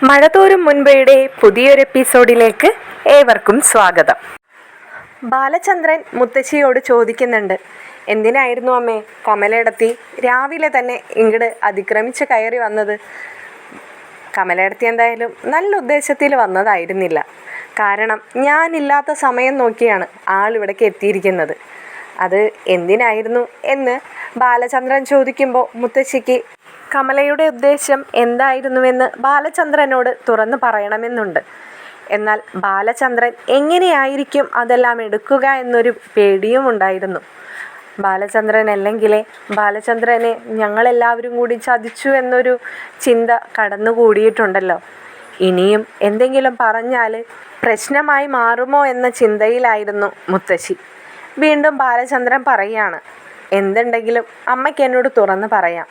മഴതോരും മുൻപയുടെ പുതിയൊരു എപ്പിസോഡിലേക്ക് ഏവർക്കും സ്വാഗതം. ബാലചന്ദ്രൻ മുത്തശ്ശിയോട് ചോദിക്കുന്നുണ്ട്, എന്തിനായിരുന്നു അമ്മേ കമലേടത്തി രാവിലെ തന്നെ ഇങ്ങോട്ട് അതിക്രമിച്ച് കയറി വന്നത്? കമലേടത്തി എന്തായാലും നല്ല ഉദ്ദേശത്തിൽ വന്നതായിരുന്നില്ല. കാരണം ഞാനില്ലാത്ത സമയം നോക്കിയാണ് ആളിവിടേക്ക് എത്തിയിരിക്കുന്നത്. അത് എന്തിനായിരുന്നു എന്ന് ബാലചന്ദ്രൻ ചോദിക്കുമ്പോൾ മുത്തശ്ശിക്ക് കമലയുടെ ഉദ്ദേശം എന്തായിരുന്നുവെന്ന് ബാലചന്ദ്രനോട് തുറന്നു പറയണമെന്നുണ്ട്. എന്നാൽ ബാലചന്ദ്രൻ എങ്ങനെയായിരിക്കും അതെല്ലാം എടുക്കുക എന്നൊരു പേടിയും ഉണ്ടായിരുന്നു. ബാലചന്ദ്രൻ അല്ലെങ്കിലേ ബാലചന്ദ്രനെ ഞങ്ങളെല്ലാവരും കൂടി ചതിച്ചു എന്നൊരു ചിന്ത കടന്നുകൂടിയിട്ടുണ്ടല്ലോ. ഇനിയും എന്തെങ്കിലും പറഞ്ഞാൽ പ്രശ്നമായി മാറുമോ എന്ന ചിന്തയിലായിരുന്നു മുത്തശ്ശി. വീണ്ടും ബാലചന്ദ്രൻ പറയുകയാണ്, എന്തുണ്ടെങ്കിലും അമ്മയ്ക്ക് എന്നോട് തുറന്ന് പറയാം.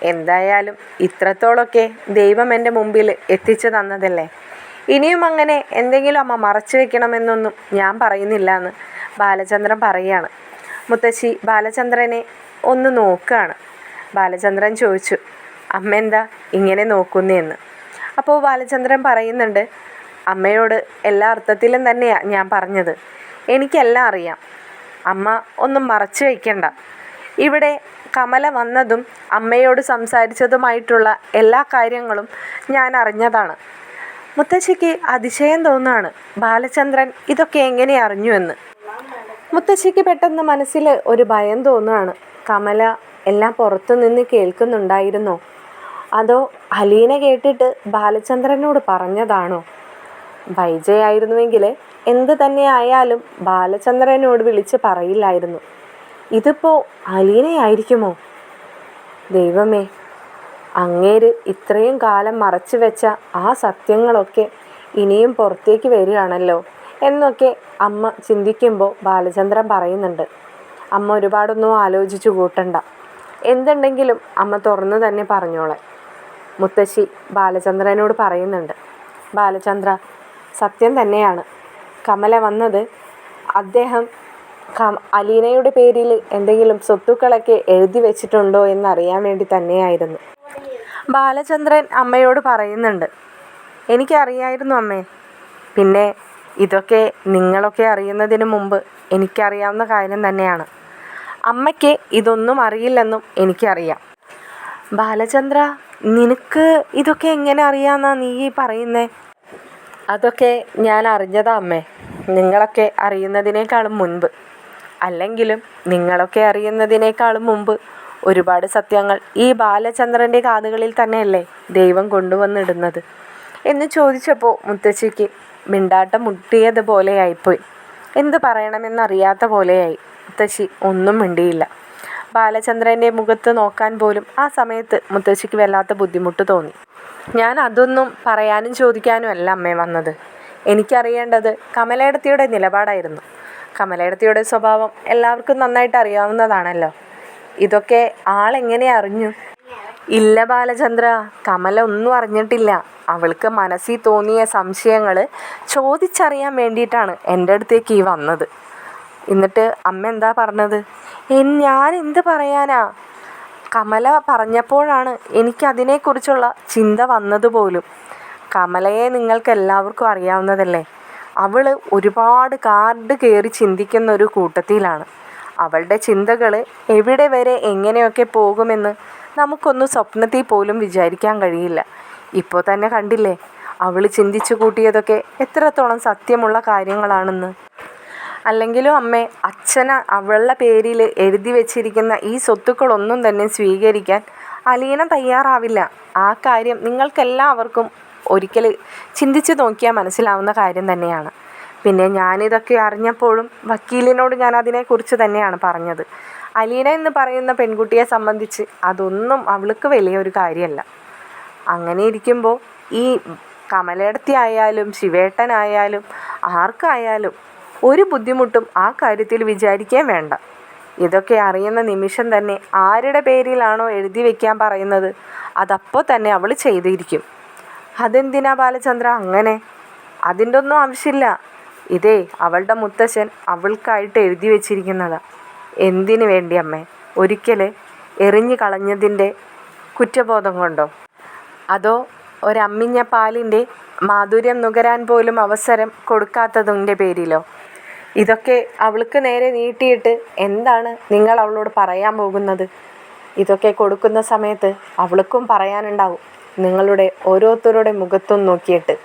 എന്തായാലും ഇത്രത്തോളമൊക്കെ ദൈവം എൻ്റെ മുമ്പിൽ എത്തിച്ചു തന്നതല്ലേ. ഇനിയും അങ്ങനെ എന്തെങ്കിലും അമ്മ മറച്ചു വെക്കണമെന്നൊന്നും ഞാൻ പറയുന്നില്ല എന്ന് ബാലചന്ദ്രൻ പറയുകയാണ്. മുത്തശ്ശി ബാലചന്ദ്രനെ ഒന്ന് നോക്കുകയാണ്. ബാലചന്ദ്രൻ ചോദിച്ചു, അമ്മ എന്താ ഇങ്ങനെ നോക്കുന്നതെന്ന്. അപ്പോൾ ബാലചന്ദ്രൻ പറയുന്നുണ്ട്, അമ്മയോട് എല്ലാ അർത്ഥത്തിലും തന്നെയാണ് ഞാൻ പറഞ്ഞത്. എനിക്കെല്ലാം അറിയാം. അമ്മ ഒന്നും മറച്ചു വയ്ക്കണ്ട. ഇവിടെ കമല വന്നതും അമ്മയോട് സംസാരിച്ചതുമായിട്ടുള്ള എല്ലാ കാര്യങ്ങളും ഞാൻ അറിഞ്ഞതാണ്. മുത്തശ്ശിക്ക് അതിശയം തോന്നുകയാണ്, ബാലചന്ദ്രൻ ഇതൊക്കെ എങ്ങനെ അറിഞ്ഞു എന്ന്. മുത്തശ്ശിക്ക് പെട്ടെന്ന് മനസ്സിൽ ഒരു ഭയം തോന്നുകയാണ്. കമല എല്ലാം പുറത്തു നിന്ന് കേൾക്കുന്നുണ്ടായിരുന്നോ? അതോ അലീന കേട്ടിട്ട് ബാലചന്ദ്രനോട് പറഞ്ഞതാണോ? വൈജയായിരുന്നുവെങ്കിൽ എന്ത് തന്നെ ആയാലും ബാലചന്ദ്രനോട് വിളിച്ച് പറയില്ലായിരുന്നു. ഇതിപ്പോൾ അലീനയായിരിക്കുമോ? ദൈവമേ, അങ്ങേര് ഇത്രയും കാലം മറച്ചു വെച്ച ആ സത്യങ്ങളൊക്കെ ഇനിയും പുറത്തേക്ക് വരികയാണല്ലോ എന്നൊക്കെ അമ്മ ചിന്തിക്കുമ്പോൾ ബാലചന്ദ്രൻ പറയുന്നുണ്ട്, അമ്മ ഒരുപാടൊന്നും ആലോചിച്ചു കൂട്ടണ്ട. എന്തുണ്ടെങ്കിലും അമ്മ തുറന്നു തന്നെ പറഞ്ഞോളെ. മുത്തശ്ശി ബാലചന്ദ്രനോട് പറയുന്നുണ്ട്, ബാലചന്ദ്ര, സത്യം തന്നെയാണ്. കമല വന്നത് അദ്ദേഹം അലീനയുടെ പേരിൽ എന്തെങ്കിലും സ്വത്തുക്കളൊക്കെ എഴുതി വെച്ചിട്ടുണ്ടോ എന്നറിയാൻ വേണ്ടി തന്നെയായിരുന്നു. ബാലചന്ദ്രൻ അമ്മയോട് പറയുന്നുണ്ട്, എനിക്കറിയായിരുന്നു അമ്മേ. പിന്നെ ഇതൊക്കെ നിങ്ങളൊക്കെ അറിയുന്നതിന് മുമ്പ് എനിക്കറിയാവുന്ന കാര്യം തന്നെയാണ്. അമ്മയ്ക്ക് ഇതൊന്നും അറിയില്ലെന്നും എനിക്കറിയാം. ബാലചന്ദ്ര, നിനക്ക് ഇതൊക്കെ എങ്ങനെ അറിയാമെന്നാ നീ പറയുന്നേ? അതൊക്കെ ഞാൻ അറിഞ്ഞതാ അമ്മേ, നിങ്ങളൊക്കെ അറിയുന്നതിനേക്കാളും മുൻപ്. അല്ലെങ്കിലും നിങ്ങളൊക്കെ അറിയുന്നതിനേക്കാളും മുമ്പ് ഒരുപാട് സത്യങ്ങൾ ഈ ബാലചന്ദ്രൻ്റെ കാതുകളിൽ തന്നെയല്ലേ ദൈവം കൊണ്ടുവന്നിടുന്നത് എന്ന് ചോദിച്ചപ്പോൾ മുത്തശ്ശിക്ക് മിണ്ടാട്ടം മുട്ടിയതുപോലെയായിപ്പോയി. എന്ത് പറയണമെന്നറിയാത്ത പോലെയായി. മുത്തശ്ശി ഒന്നും മിണ്ടിയില്ല. ബാലചന്ദ്രൻ്റെ മുഖത്ത് നോക്കാൻ പോലും ആ സമയത്ത് മുത്തശ്ശിക്ക് വല്ലാത്ത ബുദ്ധിമുട്ട് തോന്നി. ഞാൻ അതൊന്നും പറയാനും ചോദിക്കാനും അല്ല അമ്മേ വന്നത്. എനിക്കറിയേണ്ടത് കമലേടത്തിയുടെ നിലപാടായിരുന്നു. കമലേടത്തിയുടെ സ്വഭാവം എല്ലാവർക്കും നന്നായിട്ട് അറിയാവുന്നതാണല്ലോ. ഇതൊക്കെ ആളെങ്ങനെ അറിഞ്ഞു? ഇല്ല ബാലചന്ദ്ര, കമല ഒന്നും അറിഞ്ഞിട്ടില്ല. അവൾക്ക് മനസ്സിൽ തോന്നിയ സംശയങ്ങൾ ചോദിച്ചറിയാൻ വേണ്ടിയിട്ടാണ് എൻ്റെ അടുത്തേക്ക് ഈ വന്നത്. എന്നിട്ട് അമ്മ എന്താ പറഞ്ഞത്? ഞാൻ എന്ത് പറയാനാ? കമല പറഞ്ഞപ്പോഴാണ് എനിക്കതിനെക്കുറിച്ചുള്ള ചിന്ത വന്നതുപോലും. കമലയെ നിങ്ങൾക്ക് എല്ലാവർക്കും അറിയാവുന്നതല്ലേ. അവൾ ഒരുപാട് കാർഡ് കയറി ചിന്തിക്കുന്ന ഒരു കൂട്ടത്തിലാണ്. അവളുടെ ചിന്തകൾ എവിടെ വരെ എങ്ങനെയൊക്കെ പോകുമെന്ന് നമുക്കൊന്നും സ്വപ്നത്തിൽ പോലും വിചാരിക്കാൻ കഴിയില്ല. ഇപ്പോൾ തന്നെ കണ്ടില്ലേ അവൾ ചിന്തിച്ചു കൂട്ടിയതൊക്കെ എത്രത്തോളം സത്യമുള്ള കാര്യങ്ങളാണെന്ന്. അല്ലെങ്കിലും അമ്മേ, അച്ഛന് അവളുടെ പേരിൽ എഴുതി വെച്ചിരിക്കുന്ന ഈ സ്വത്തുക്കളൊന്നും തന്നെ സ്വീകരിക്കാൻ അലീന തയ്യാറാവില്ല. ആ കാര്യം നിങ്ങൾക്കെല്ലാവർക്കും ഒരിക്കൽ ചിന്തിച്ച് നോക്കിയാൽ മനസ്സിലാവുന്ന കാര്യം തന്നെയാണ്. പിന്നെ ഞാനിതൊക്കെ അറിഞ്ഞപ്പോഴും വക്കീലിനോട് ഞാൻ അതിനെക്കുറിച്ച് തന്നെയാണ് പറഞ്ഞത്. അലീന എന്ന് പറയുന്ന പെൺകുട്ടിയെ സംബന്ധിച്ച് അതൊന്നും അവൾക്ക് വലിയൊരു കാര്യമല്ല. അങ്ങനെ ഇരിക്കുമ്പോൾ ഈ കമലേടത്തി ആയാലും ശിവേട്ടനായാലും ആർക്കായാലും ഒരു ബുദ്ധിമുട്ടും ആ കാര്യത്തിൽ വിചാരിക്കാൻ വേണ്ട. ഇതൊക്കെ അറിയുന്ന നിമിഷം തന്നെ ആരുടെ പേരിലാണോ എഴുതി വയ്ക്കാൻ പറയുന്നത് അതപ്പോൾ തന്നെ അവൾ ചെയ്തിരിക്കും. അതെന്തിനാ ബാലചന്ദ്ര അങ്ങനെ? അതിൻ്റെ ഒന്നും ആവശ്യമില്ല. ഇതേ അവളുടെ മുത്തശ്ശൻ അവൾക്കായിട്ട് എഴുതി വച്ചിരിക്കുന്നതാണ്. എന്തിനു വേണ്ടി അമ്മേ? ഒരിക്കൽ എറിഞ്ഞു കളഞ്ഞതിൻ്റെ കുറ്റബോധം കൊണ്ടോ? അതോ ഒരമ്മിഞ്ഞ പാലിൻ്റെ മാധുര്യം നുകരാൻ പോലും അവസരം കൊടുക്കാത്തതിൻ്റെ പേരിലോ? ഇതൊക്കെ അവൾക്ക് നേരെ നീട്ടിയിട്ട് എന്താണ് നിങ്ങൾ അവളോട് പറയാൻ പോകുന്നത്? ഇതൊക്കെ കൊടുക്കുന്ന സമയത്ത് അവൾക്കും പറയാനുണ്ടാവും. നിങ്ങളുടെ ഓരോരുത്തരുടെ മുഖത്തും നോക്കിയിട്ട്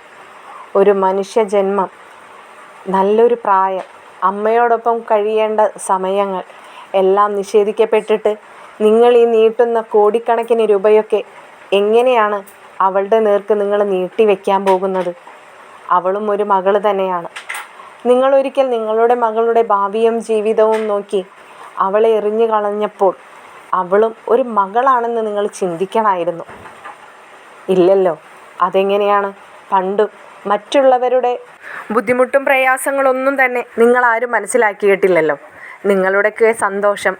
ഒരു മനുഷ്യജന്മം, നല്ലൊരു പ്രായം, അമ്മയോടൊപ്പം കഴിയേണ്ട സമയങ്ങൾ എല്ലാം നിഷേധിക്കപ്പെട്ടിട്ട് നിങ്ങൾ ഈ നീട്ടുന്ന കോടിക്കണക്കിന് രൂപയൊക്കെ എങ്ങനെയാണ് അവളുടെ നേർക്ക് നിങ്ങൾ നീട്ടിവെക്കാൻ പോകുന്നത്? അവളും ഒരു മകൾ തന്നെയാണ്. നിങ്ങളൊരിക്കൽ നിങ്ങളുടെ മകളുടെ ഭാവിയും ജീവിതവും നോക്കി അവളെ എറിഞ്ഞു കളഞ്ഞപ്പോൾ അവളും ഒരു മകളാണെന്ന് നിങ്ങൾ ചിന്തിക്കണമായിരുന്നു. ഇല്ലല്ലോ. അതെങ്ങനെയാണ്? പണ്ടും മറ്റുള്ളവരുടെ ബുദ്ധിമുട്ടും പ്രയാസങ്ങളൊന്നും തന്നെ നിങ്ങളാരും മനസ്സിലാക്കിയിട്ടില്ലല്ലോ. നിങ്ങളുടെയൊക്കെ സന്തോഷം,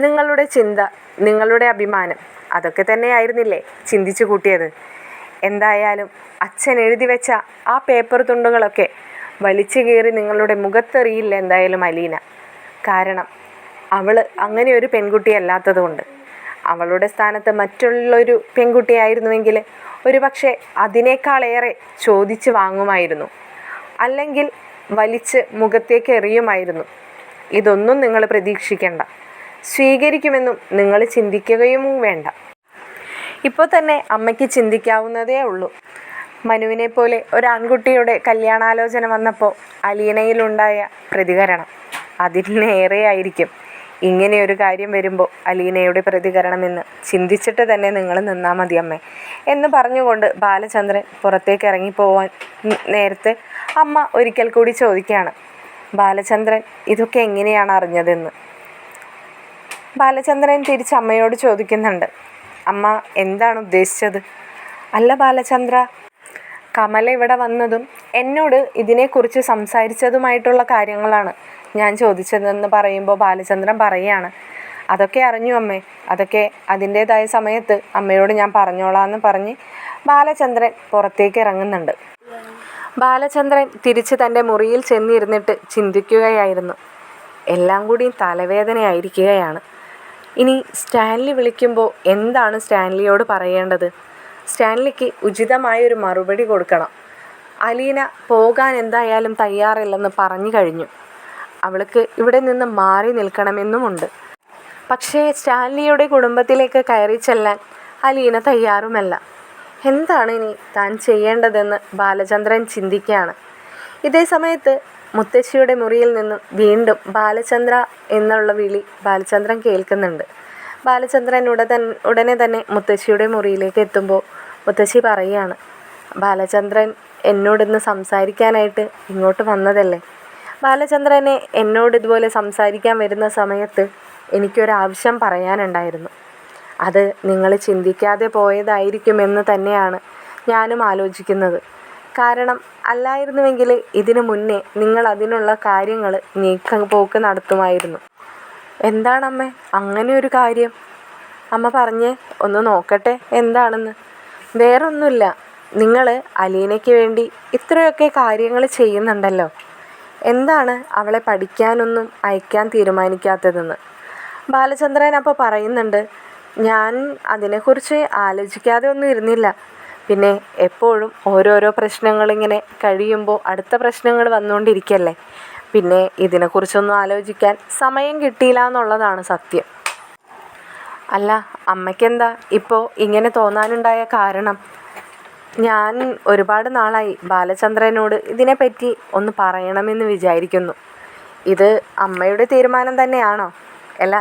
നിങ്ങളുടെ ചിന്ത, നിങ്ങളുടെ അഭിമാനം അതൊക്കെ തന്നെയായിരുന്നില്ലേ ചിന്തിച്ചു കൂട്ടിയത്? എന്തായാലും അച്ഛൻ എഴുതി വെച്ച ആ പേപ്പർ തുണ്ടുകളൊക്കെ വലിച്ചു കീറി നിങ്ങളുടെ മുഖത്തെറിയില്ല എന്തായാലും അലീന. കാരണം അവൾ അങ്ങനെ ഒരു പെൺകുട്ടിയല്ലാത്തതുകൊണ്ട്. അവളുടെ സ്ഥാനത്ത് മറ്റുള്ളൊരു പെൺകുട്ടിയായിരുന്നുവെങ്കിൽ ഒരു പക്ഷേ അതിനേക്കാളേറെ ചോദിച്ച് വാങ്ങുമായിരുന്നു, അല്ലെങ്കിൽ വലിച്ച് മുഖത്തേക്ക് എറിയുമായിരുന്നു. ഇതൊന്നും നിങ്ങൾ പ്രതീക്ഷിക്കേണ്ട. സ്വീകരിക്കുമെന്നും നിങ്ങൾ ചിന്തിക്കുകയും വേണ്ട. ഇപ്പോൾ തന്നെ അമ്മയ്ക്ക് ചിന്തിക്കാവുന്നതേ ഉള്ളൂ. മനുവിനെ പോലെ ഒരു ആൺകുട്ടിയുടെ കല്യാണാലോചന വന്നപ്പോൾ അലീനയിലുണ്ടായ പ്രതികരണം. അതിനേറെയായിരിക്കും ഇങ്ങനെയൊരു കാര്യം വരുമ്പോൾ അലീനയുടെ പ്രതികരണമെന്ന് ചിന്തിച്ചിട്ട് തന്നെ നിങ്ങൾ നിന്നാൽ മതി അമ്മേ എന്ന് പറഞ്ഞുകൊണ്ട് ബാലചന്ദ്രൻ പുറത്തേക്ക് ഇറങ്ങിപ്പോവാൻ നേരത്തെ അമ്മ ഒരിക്കൽ കൂടി ചോദിക്കുകയാണ്, ബാലചന്ദ്രൻ ഇതൊക്കെ എങ്ങനെയാണ് അറിഞ്ഞതെന്ന്. ബാലചന്ദ്രൻ തിരിച്ച് അമ്മയോട് ചോദിക്കുന്നുണ്ട്, അമ്മ എന്താണ് ഉദ്ദേശിച്ചത്? അല്ല ബാലചന്ദ്ര, കമല ഇവിടെ വന്നതും എന്നോട് ഇതിനെക്കുറിച്ച് സംസാരിച്ചതുമായിട്ടുള്ള കാര്യങ്ങളാണ് ഞാൻ ചോദിച്ചതെന്ന് പറയുമ്പോൾ ബാലചന്ദ്രൻ പറയുകയാണ്, അതൊക്കെ അറിഞ്ഞു അമ്മേ, അതൊക്കെ അതിൻ്റേതായ സമയത്ത് അമ്മയോട് ഞാൻ പറഞ്ഞോളാമെന്ന് പറഞ്ഞ് ബാലചന്ദ്രൻ പുറത്തേക്ക് ഇറങ്ങുന്നുണ്ട്. ബാലചന്ദ്രൻ തിരിച്ച് തൻ്റെ മുറിയിൽ ചെന്നിരുന്നിട്ട് ചിന്തിക്കുകയായിരുന്നു. എല്ലാം കൂടി തലവേദനയായിരിക്കുകയാണ്. ഇനി സ്റ്റാൻലി വിളിക്കുമ്പോൾ എന്താണ് സ്റ്റാൻലിയോട് പറയേണ്ടത്? സ്റ്റാൻലിക്ക് ഉചിതമായൊരു മറുപടി കൊടുക്കണം. അലീന പോകാൻ എന്തായാലും തയ്യാറില്ലെന്ന് പറഞ്ഞു കഴിഞ്ഞു. അവൾക്ക് ഇവിടെ നിന്ന് മാറി നിൽക്കണമെന്നുമുണ്ട്. പക്ഷേ സ്റ്റാൻലിയുടെ കുടുംബത്തിലേക്ക് കയറി ചെല്ലാൻ അലീന തയ്യാറുമല്ല. എന്താണ് ഇനി താൻ ചെയ്യേണ്ടതെന്ന് ബാലചന്ദ്രൻ ചിന്തിക്കുകയാണ്. ഇതേ സമയത്ത് മുത്തശ്ശിയുടെ മുറിയിൽ നിന്നും വീണ്ടും ബാലചന്ദ്ര എന്നുള്ള വിളി ബാലചന്ദ്രൻ കേൾക്കുന്നുണ്ട്. ബാലചന്ദ്രൻ ഉടനെ തന്നെ മുത്തശ്ശിയുടെ മുറിയിലേക്ക് എത്തുമ്പോൾ മുത്തശ്ശി പറയുകയാണ്, ബാലചന്ദ്രൻ എന്നോടിന്ന് സംസാരിക്കാനായിട്ട് ഇങ്ങോട്ട് വന്നതല്ലേ? ബാലചന്ദ്രനെ എന്നോട് ഇതുപോലെ സംസാരിക്കാൻ വരുന്ന സമയത്ത് എനിക്കൊരാവശ്യം പറയാനുണ്ടായിരുന്നു. അത് നിങ്ങൾ ചിന്തിക്കാതെ പോയതായിരിക്കുമെന്ന് തന്നെയാണ് ഞാനും ആലോചിക്കുന്നത്. കാരണം അല്ലായിരുന്നുവെങ്കിൽ ഇതിനു മുന്നേ നിങ്ങൾ അതിനുള്ള കാര്യങ്ങൾ നീക്കുപോക്ക് നടത്തുമായിരുന്നു. എന്താണമ്മേ അങ്ങനെ ഒരു കാര്യം? അമ്മ പറഞ്ഞേ, ഒന്ന് നോക്കട്ടെ എന്താണെന്ന്. വേറൊന്നുമില്ല, നിങ്ങൾ അലീനയ്ക്ക് വേണ്ടി ഇത്രയൊക്കെ കാര്യങ്ങൾ ചെയ്യുന്നുണ്ടല്ലോ, എന്താണ് അവളെ പഠിക്കാനൊന്നും അയക്കാൻ തീരുമാനിക്കാത്തതെന്ന്. ബാലചന്ദ്രൻ അപ്പോൾ പറയുന്നുണ്ട്, ഞാൻ അതിനെക്കുറിച്ച് ആലോചിക്കാതെ ഒന്നും ഇരുന്നില്ല. പിന്നെ എപ്പോഴും ഓരോരോ പ്രശ്നങ്ങളിങ്ങനെ കഴിയുമ്പോൾ അടുത്ത പ്രശ്നങ്ങൾ വന്നുകൊണ്ടിരിക്കല്ലേ, പിന്നെ ഇതിനെക്കുറിച്ചൊന്നും ആലോചിക്കാൻ സമയം കിട്ടിയില്ല എന്നുള്ളതാണ് സത്യം. അല്ല അമ്മയ്ക്കെന്താ ഇപ്പോൾ ഇങ്ങനെ തോന്നാനുണ്ടായ കാരണം? ഞാൻ ഒരുപാട് നാളായി ബാലചന്ദ്രനോട് ഇതിനെപ്പറ്റി ഒന്ന് പറയണമെന്ന് വിചാരിക്കുന്നു. ഇത് അമ്മയുടെ തീരുമാനം തന്നെയാണോ? അല്ല,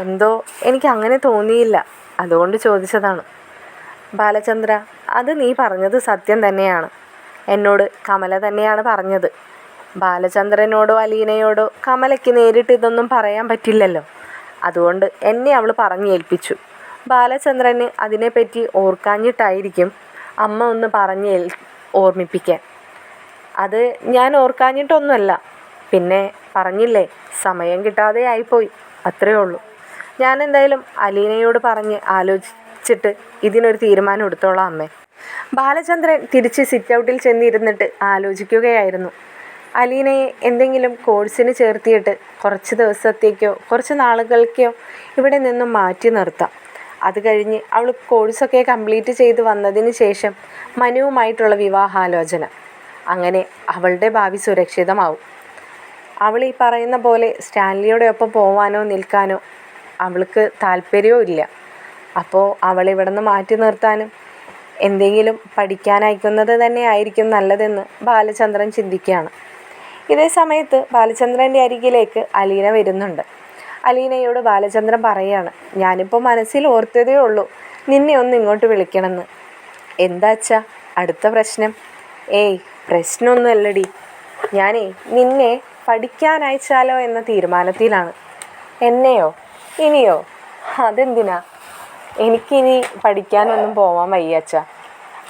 എന്തോ എനിക്ക് അങ്ങനെ തോന്നിയില്ല, അതുകൊണ്ട് ചോദിച്ചതാണ്. ബാലചന്ദ്ര, അത് നീ പറഞ്ഞത് സത്യം തന്നെയാണ്. എന്നോട് കമല തന്നെയാണ് പറഞ്ഞത്. ബാലചന്ദ്രനോടോ അലീനയോടോ കമലയ്ക്ക് നേരിട്ട് ഇതൊന്നും പറയാൻ പറ്റില്ലല്ലോ, അതുകൊണ്ട് എന്നെ അവൾ പറഞ്ഞേൽപ്പിച്ചു. ബാലചന്ദ്രന് അതിനെപ്പറ്റി ഓർക്കാഞ്ഞിട്ടായിരിക്കും അമ്മ ഒന്ന് ഓർമ്മിപ്പിക്കാൻ. അത് ഞാൻ ഓർക്കാഞ്ഞിട്ടൊന്നുമല്ല, പിന്നെ പറഞ്ഞില്ലേ സമയം കിട്ടാതെ ആയിപ്പോയി, അത്രേ ഉള്ളൂ. ഞാൻ എന്തായാലും അലീനയോട് പറഞ്ഞ് ആലോചിച്ചിട്ട് ഇതിനൊരു തീരുമാനം എടുത്തോളാം അമ്മേ. ബാലചന്ദ്രൻ തിരിച്ച് സിറ്റ് ഔട്ടിൽ ചെന്നിരുന്നിട്ട് ആലോചിക്കുകയായിരുന്നു. അലീനയെ എന്തെങ്കിലും കോഴ്സിന് ചേർത്തിയിട്ട് കുറച്ച് ദിവസത്തേക്കോ കുറച്ച് നാളുകൾക്കോ ഇവിടെ നിന്നും മാറ്റി നിർത്താം. അത് കഴിഞ്ഞ് അവൾ കോഴ്സൊക്കെ കംപ്ലീറ്റ് ചെയ്ത് വന്നതിന് ശേഷം മനുവുമായിട്ടുള്ള വിവാഹാലോചന. അങ്ങനെ അവളുടെ ഭാവി സുരക്ഷിതമാവും. അവൾ ഈ പറയുന്ന പോലെ സ്റ്റാൻലിയുടെ ഒപ്പം പോവാനോ നിൽക്കാനോ അവൾക്ക് താല്പര്യവും ഇല്ല. അപ്പോൾ അവളെ ഇവിടെ നിന്ന് മാറ്റി നിർത്താനും എന്തെങ്കിലും പഠിക്കാൻ അയക്കുന്നത് തന്നെ ആയിരിക്കും നല്ലതെന്ന് ബാലചന്ദ്രൻ ചിന്തിക്കുകയാണ്. ഇതേ സമയത്ത് ബാലചന്ദ്രൻ്റെ അരികിലേക്ക് അലീന വരുന്നുണ്ട്. അലീനയോട് ബാലചന്ദ്രൻ പറയുകയാണ്, ഞാനിപ്പോൾ മനസ്സിൽ ഓർത്തതേ ഉള്ളൂ നിന്നെ ഒന്ന് ഇങ്ങോട്ട് വിളിക്കണമെന്ന്. എന്താ അച്ഛാ അടുത്ത പ്രശ്നം? ഏയ് പ്രശ്നമൊന്നുമല്ലടി, ഞാനേ നിന്നെ പഠിക്കാൻ അയച്ചാലോ എന്ന തീരുമാനത്തിലാണ്. എന്നെയോ? ഇനിയോ? അതെന്തിനാ? എനിക്കിനി പഠിക്കാനൊന്നും പോവാൻ വയ്യ അച്ഛാ.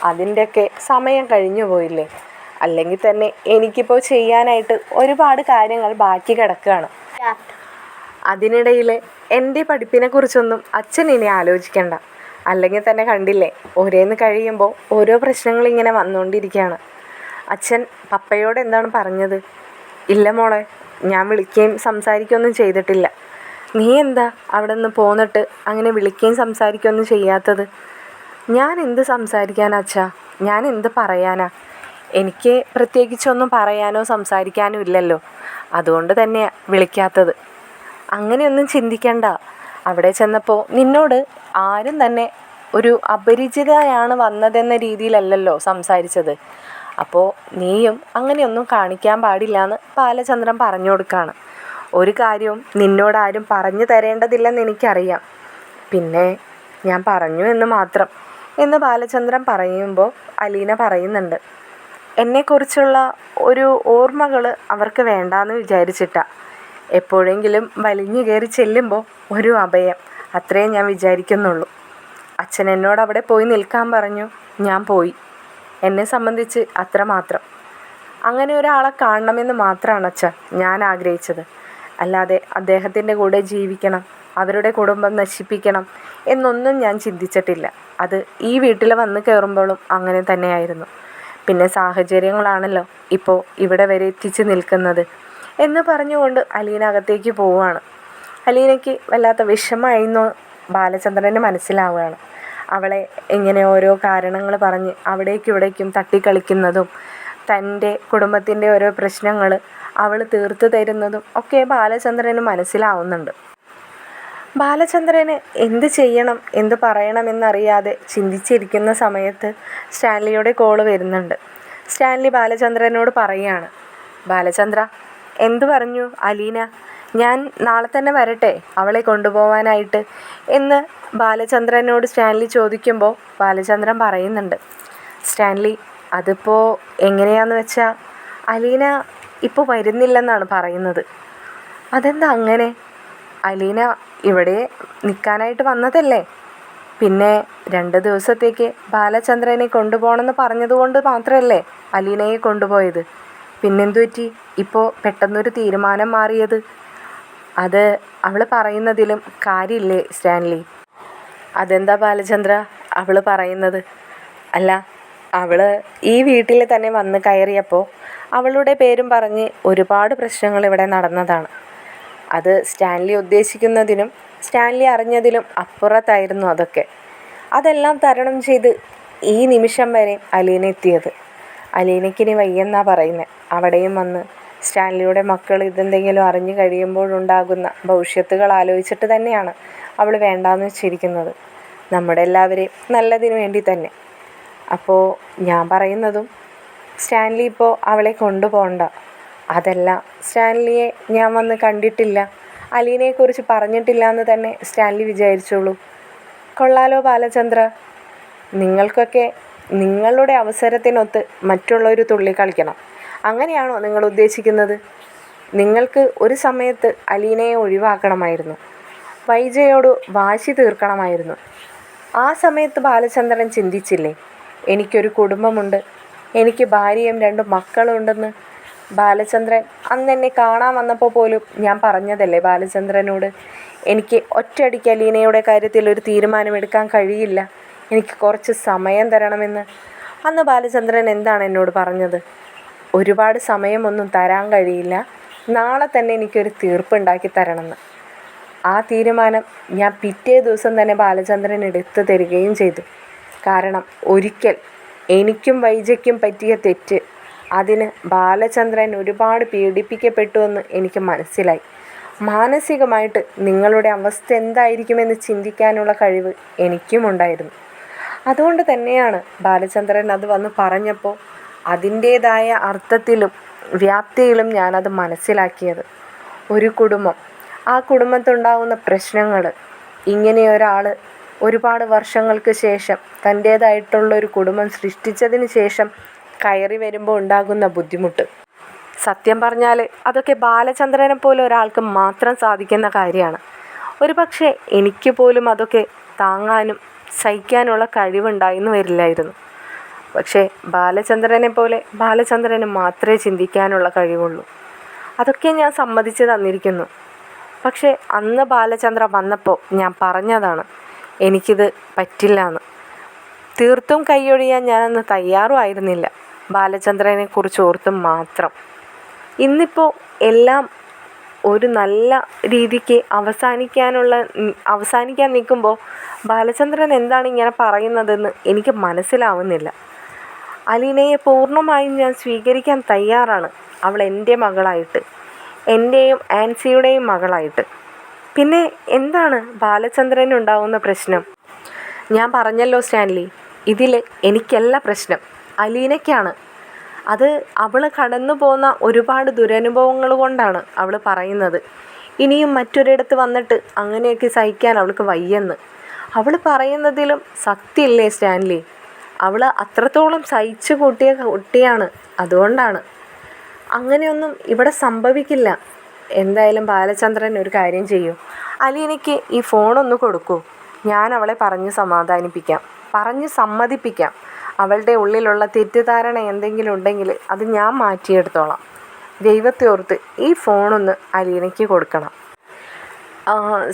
അതിൻ്റെയൊക്കെ സമയം കഴിഞ്ഞു പോയില്ലേ. അല്ലെങ്കിൽ തന്നെ എനിക്കിപ്പോൾ ചെയ്യാനായിട്ട് ഒരുപാട് കാര്യങ്ങൾ ബാക്കി കിടക്കുകയാണ്. അതിനിടയിൽ എൻ്റെ പഠിപ്പിനെക്കുറിച്ചൊന്നും അച്ഛൻ ഇനി ആലോചിക്കണ്ട. അല്ലെങ്കിൽ തന്നെ കണ്ടില്ലേ, ഓരോന്ന് കഴിയുമ്പോൾ ഓരോ പ്രശ്നങ്ങളിങ്ങനെ വന്നുകൊണ്ടിരിക്കുകയാണ്. അച്ഛൻ പപ്പയോട് എന്താണ് പറഞ്ഞത്? ഇല്ല മോളെ, ഞാൻ വിളിക്കുകയും സംസാരിക്കുകയൊന്നും ചെയ്തിട്ടില്ല. നീ എന്താ അവിടെ നിന്ന് പോന്നിട്ട് അങ്ങനെ വിളിക്കുകയും സംസാരിക്കുകയൊന്നും ചെയ്യാത്തത്? ഞാൻ എന്ത് സംസാരിക്കാനാ അച്ഛാ? ഞാൻ എന്ത് പറയാനാ? എനിക്ക് പ്രത്യേകിച്ചൊന്നും പറയാനോ സംസാരിക്കാനോ ഇല്ലല്ലോ. അതുകൊണ്ട് തന്നെയാണ് വിളിക്കാത്തത്. അങ്ങനെയൊന്നും ചിന്തിക്കണ്ട. അവിടെ ചെന്നപ്പോൾ നിന്നോട് ആരും തന്നെ ഒരു അപരിചിതയാണ് വന്നതെന്ന രീതിയിലല്ലല്ലോ സംസാരിച്ചത്. അപ്പോൾ നീയും അങ്ങനെയൊന്നും കാണിക്കാൻ പാടില്ല എന്ന് ബാലചന്ദ്രൻ പറഞ്ഞു കൊടുക്കുകയാണ്. ഒരു കാര്യവും നിന്നോടാരും പറഞ്ഞു തരേണ്ടതില്ലെന്ന് എനിക്കറിയാം, പിന്നെ ഞാൻ പറഞ്ഞു എന്ന് മാത്രം എന്ന് ബാലചന്ദ്രൻ പറയുമ്പോൾ അലീന പറയുന്നുണ്ട്, എന്നെക്കുറിച്ചുള്ള ഒരു ഓർമ്മകൾ അവർക്ക് വേണ്ടാന്ന് വിചാരിച്ചിട്ടാണ്. എപ്പോഴെങ്കിലും വലിഞ്ഞു കയറി ചെല്ലുമ്പോൾ ഒരു അഭയം, അത്രേ ഞാൻ വിചാരിക്കുന്നുള്ളൂ. അച്ഛൻ എന്നോട് അവിടെ പോയി നിൽക്കാൻ പറഞ്ഞു, ഞാൻ പോയി. എന്നെ സംബന്ധിച്ച് അത്രമാത്രം. അങ്ങനെ ഒരാളെ കാണണമെന്ന് മാത്രമാണ് അച്ഛാ ഞാൻ ആഗ്രഹിച്ചത്. അല്ലാതെ അദ്ദേഹത്തിൻ്റെ കൂടെ ജീവിക്കണം, അവരുടെ കുടുംബം നശിപ്പിക്കണം എന്നൊന്നും ഞാൻ ചിന്തിച്ചിട്ടില്ല. അത് ഈ വീട്ടിൽ വന്ന് കയറുമ്പോഴും അങ്ങനെ തന്നെയായിരുന്നു. പിന്നെ സാഹചര്യങ്ങളാണല്ലോ ഇപ്പോൾ ഇവിടെ വരെ എത്തിച്ച് നിൽക്കുന്നത് എന്ന് പറഞ്ഞുകൊണ്ട് അലീന അകത്തേക്ക് പോവുകയാണ്. അലീനയ്ക്ക് വല്ലാത്ത വിഷമമായിരുന്നു ബാലചന്ദ്രന് മനസ്സിലാവുകയാണ്. അവളെ ഇങ്ങനെ ഓരോ കാരണങ്ങൾ പറഞ്ഞ് അവിടേക്കും ഇവിടേക്കും തട്ടിക്കളിക്കുന്നതും തൻ്റെ കുടുംബത്തിൻ്റെ ഓരോ പ്രശ്നങ്ങൾ അവൾ തീർത്തു തരുന്നതും ഒക്കെ ബാലചന്ദ്രന് മനസ്സിലാവുന്നുണ്ട്. ബാലചന്ദ്രന് എന്ത് ചെയ്യണം എന്ത് പറയണമെന്നറിയാതെ ചിന്തിച്ചിരിക്കുന്ന സമയത്ത് സ്റ്റാൻലിയുടെ കോള് വരുന്നുണ്ട്. സ്റ്റാൻലി ബാലചന്ദ്രനോട് പറയുകയാണ്, ബാലചന്ദ്ര. എന്തു പറഞ്ഞു അലീന? ഞാൻ നാളെ തന്നെ വരട്ടെ അവളെ കൊണ്ടുപോകാനായിട്ട് എന്ന് ബാലചന്ദ്രനോട് സ്റ്റാൻലി ചോദിക്കുമ്പോൾ ബാലചന്ദ്രൻ പറയുന്നുണ്ട്, സ്റ്റാൻലി അതിപ്പോൾ എങ്ങനെയാന്ന് വെച്ചാൽ അലീന ഇപ്പോൾ വരുന്നില്ലെന്നാണ് പറയുന്നത്. അതെന്താ അങ്ങനെ? അലീന ഇവിടെ നിൽക്കാനായിട്ട് വന്നതല്ലേ. പിന്നെ 2 ദിവസത്തേക്ക് ബാലചന്ദ്രനെ കൊണ്ടുപോകണമെന്ന് പറഞ്ഞതുകൊണ്ട് മാത്രമല്ലേ അലീനയെ കൊണ്ടുപോയത്. പിന്നെന്തു പറ്റി ഇപ്പോൾ പെട്ടെന്നൊരു തീരുമാനം മാറിയത്? അത് അവൾ പറയുന്നതിലും കാര്യമില്ലേ സ്റ്റാൻലി? അതെന്താ ബാലചന്ദ്ര അവൾ പറയുന്നത്? അല്ല, അവൾ ഈ വീട്ടിൽ തന്നെ വന്ന് കയറിയപ്പോൾ അവളുടെ പേരും പറഞ്ഞ് ഒരുപാട് പ്രശ്നങ്ങൾ ഇവിടെ നടന്നതാണ്. അത് സ്റ്റാൻലി ഉദ്ദേശിക്കുന്നതിനും സ്റ്റാൻലി അറിഞ്ഞതിലും അപ്പുറത്തായിരുന്നു അതൊക്കെ. അതെല്ലാം തരണം ചെയ്ത് ഈ നിമിഷം വരെ അലീന എത്തിയത്. അലീനയ്ക്കിനി വയ്യെന്നാണ് പറയുന്നത്. അവിടെയും വന്ന് സ്റ്റാൻലിയുടെ മക്കൾ ഇതെന്തെങ്കിലും അറിഞ്ഞു കഴിയുമ്പോഴുണ്ടാകുന്ന ഭവിഷ്യത്തുകൾ ആലോചിച്ചിട്ട് തന്നെയാണ് അവൾ വേണ്ടാന്ന് വെച്ചിരിക്കുന്നത്. നമ്മുടെ എല്ലാവരെയും നല്ലതിന് വേണ്ടി തന്നെ. അപ്പോൾ ഞാൻ പറയുന്നതും സ്റ്റാൻലി ഇപ്പോൾ അവളെ കൊണ്ടുപോകണ്ട. അതല്ല, സ്റ്റാൻലിയെ ഞാൻ വന്ന് കണ്ടിട്ടില്ല, അലീനയെക്കുറിച്ച് പറഞ്ഞിട്ടില്ല എന്ന് തന്നെ സ്റ്റാൻലി വിചാരിച്ചോളൂ. കൊള്ളാലോ ബാലചന്ദ്ര, നിങ്ങൾക്കൊക്കെ നിങ്ങളുടെ അവസരത്തിനൊത്ത് മറ്റുള്ളവർ തുള്ളി കളിക്കണം. അങ്ങനെയാണോ നിങ്ങൾ ഉദ്ദേശിക്കുന്നത്? നിങ്ങൾക്ക് ഒരു സമയത്ത് അലീനയെ ഒഴിവാക്കണമായിരുന്നു, വൈജയോട് വാശി തീർക്കണമായിരുന്നു. ആ സമയത്ത് ബാലചന്ദ്രൻ ചിന്തിച്ചില്ലേ, എനിക്കൊരു കുടുംബമുണ്ട്, എനിക്ക് ഭാര്യയും 2 മക്കളും ഉണ്ടെന്ന്? ബാലചന്ദ്രൻ അന്ന് എന്നെ കാണാൻ വന്നപ്പോൾ പോലും ഞാൻ പറഞ്ഞതല്ലേ ബാലചന്ദ്രനോട്, എനിക്ക് ഒറ്റയടിക്ക് അലീനയുടെ കാര്യത്തിൽ ഒരു തീരുമാനമെടുക്കാൻ കഴിയില്ല, എനിക്ക് കുറച്ച് സമയം തരണമെന്ന്. അന്ന് ബാലചന്ദ്രൻ എന്താണ് എന്നോട് പറഞ്ഞത്? ഒരുപാട് സമയമൊന്നും തരാൻ കഴിയില്ല, നാളെ തന്നെ എനിക്കൊരു തീർപ്പുണ്ടാക്കി തരണമെന്ന്. ആ തീരുമാനം ഞാൻ പിറ്റേ ദിവസം തന്നെ ബാലചന്ദ്രൻ എടുത്തു തരികയും ചെയ്തു. കാരണം ഒരിക്കൽ എനിക്കും വൈജയ്ക്കും പറ്റിയ തെറ്റ്, അതിന് ബാലചന്ദ്രൻ ഒരുപാട് പീഡിപ്പിക്കപ്പെട്ടുവെന്ന് എനിക്ക് മനസ്സിലായി. മാനസികമായിട്ട് നിങ്ങളുടെ അവസ്ഥ എന്തായിരിക്കുമെന്ന് ചിന്തിക്കാനുള്ള കഴിവ് എനിക്കുമുണ്ടായിരുന്നു. അതുകൊണ്ട് തന്നെയാണ് ബാലചന്ദ്രൻ അത് വന്ന് പറഞ്ഞപ്പോൾ അതിൻ്റേതായ അർത്ഥത്തിലും വ്യാപ്തിയിലും ഞാനത് മനസ്സിലാക്കിയത്. ഒരു കുടുംബം, ആ കുടുംബത്തുണ്ടാകുന്ന പ്രശ്നങ്ങൾ, ഇങ്ങനെയൊരാൾ ഒരുപാട് വർഷങ്ങൾക്ക് ശേഷം തൻ്റേതായിട്ടുള്ളൊരു കുടുംബം സൃഷ്ടിച്ചതിന് ശേഷം കയറി വരുമ്പോൾ ഉണ്ടാകുന്ന ബുദ്ധിമുട്ട്, സത്യം പറഞ്ഞാൽ അതൊക്കെ ബാലചന്ദ്രനെ പോലെ ഒരാൾക്ക് മാത്രം സാധിക്കുന്ന കാര്യമാണ്. ഒരു പക്ഷേ എനിക്ക് പോലും അതൊക്കെ താങ്ങാനും സഹിക്കാനുള്ള കഴിവുണ്ടായിന്ന് വരില്ലായിരുന്നു. പക്ഷേ ബാലചന്ദ്രനെ പോലെ ബാലചന്ദ്രന് മാത്രമേ ചിന്തിക്കാനുള്ള കഴിവുള്ളൂ. അതൊക്കെ ഞാൻ സമ്മതിച്ച് തന്നിരിക്കുന്നു. പക്ഷേ അന്ന് ബാലചന്ദ്ര വന്നപ്പോൾ ഞാൻ പറഞ്ഞതാണ് എനിക്കിത് പറ്റില്ല എന്ന്. തീർത്തും കൈയൊഴിയാൻ ഞാനന്ന് തയ്യാറുമായിരുന്നില്ല, ബാലചന്ദ്രനെ കുറിച്ച് ഓർത്തും മാത്രം. ഇന്നിപ്പോൾ എല്ലാം ഒരു നല്ല രീതിക്ക് അവസാനിക്കാൻ നിൽക്കുമ്പോൾ ബാലചന്ദ്രൻ എന്താണ് ഇങ്ങനെ പറയുന്നതെന്ന് എനിക്ക് മനസ്സിലാവുന്നില്ല. അലീനയെ പൂർണ്ണമായും ഞാൻ സ്വീകരിക്കാൻ തയ്യാറാണ്, അവൾ എൻ്റെ മകളായിട്ട്, എൻ്റെയും ആൻസിയുടെയും മകളായിട്ട്. പിന്നെ എന്താണ് ബാലചന്ദ്രനുണ്ടാവുന്ന പ്രശ്നം? ഞാൻ പറഞ്ഞല്ലോ സ്റ്റാൻലി, ഇതിൽ എനിക്കല്ല പ്രശ്നം, അലീനയ്ക്കാണ്. അത് അവൾ കടന്നു പോന്ന ഒരുപാട് ദുരനുഭവങ്ങൾ കൊണ്ടാണ് അവൾ പറയുന്നത്. ഇനിയും മറ്റൊരിടത്ത് വന്നിട്ട് അങ്ങനെയൊക്കെ സഹിക്കാൻ അവൾക്ക് വയ്യെന്ന്. അവൾ പറയുന്നതിലും സത്യമില്ലേ സ്റ്റാൻലി? അവൾ അത്രത്തോളം സഹിച്ചു കൂട്ടിയ കുട്ടിയാണ്. അതുകൊണ്ടാണ്. അങ്ങനെയൊന്നും ഇവിടെ സംഭവിക്കില്ല. എന്തായാലും ബാലചന്ദ്രൻ ഒരു കാര്യം ചെയ്യൂ, അലീനയ്ക്ക് ഈ ഫോണൊന്ന് കൊടുക്കൂ. ഞാൻ അവളെ പറഞ്ഞ് സമാധാനിപ്പിക്കാം, പറഞ്ഞ് സമ്മതിപ്പിക്കാം. അവളുടെ ഉള്ളിലുള്ള തെറ്റിദ്ധാരണ എന്തെങ്കിലും ഉണ്ടെങ്കിൽ അത് ഞാൻ മാറ്റിയെടുത്തോളാം. ദൈവത്തെ ഓർത്ത് ഈ ഫോണൊന്ന് അലീനയ്ക്ക് കൊടുക്കണം.